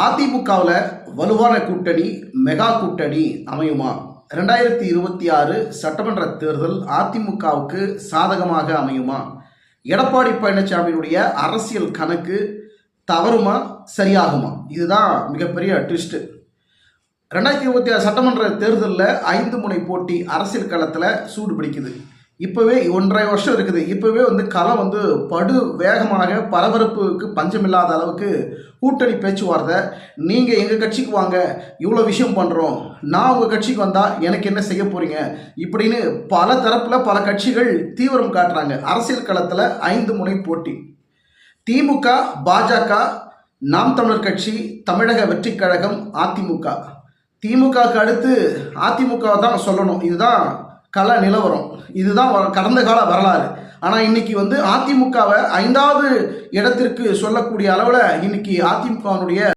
அதிமுகவில் வலுவான கூட்டணி, மெகா கூட்டணி அமையுமா? 2026 சட்டமன்ற தேர்தல் அதிமுகவுக்கு சாதகமாக அமையுமா? எடப்பாடி பழனிசாமியினுடைய அரசியல் கணக்கு தவறுமா, சரியாகுமா? இதுதான் மிகப்பெரிய ட்விஸ்ட். 2026 சட்டமன்ற தேர்தலில் 5 முனை போட்டி அரசியல் களத்தில் சூடு பிடிக்குது. இப்போவே 1.5 வருஷம் இருக்குது. இப்போவே களம் படு வேகமாக பரபரப்புக்கு பஞ்சமில்லாத அளவுக்கு கூட்டணி பேச்சுவார்த்தை. நீங்கள் எங்கள் கட்சிக்கு வாங்க, இவ்வளோ விஷயம் பண்ணுறோம், நான் உங்கள் கட்சிக்கு வந்தால் எனக்கு என்ன செய்ய போகிறீங்க இப்படின்னு பல தரப்பில் பல கட்சிகள் தீவிரம் காட்டுறாங்க. அரசியல் களத்தில் 5 முனை போட்டி. திமுக, பாஜக, நாம் தமிழர் கட்சி, தமிழக வெற்றி கழகம், அதிமுக. திமுகவுக்கு அடுத்து அதிமுக தான் சொல்லணும். இதுதான் கள நிலவரம், இதுதான் கடந்த கால வரலாறு. ஆனால் இன்னைக்கு அதிமுகவை 5வது இடத்திற்கு சொல்லக்கூடிய அளவில் இன்னைக்கு அதிமுகவினுடைய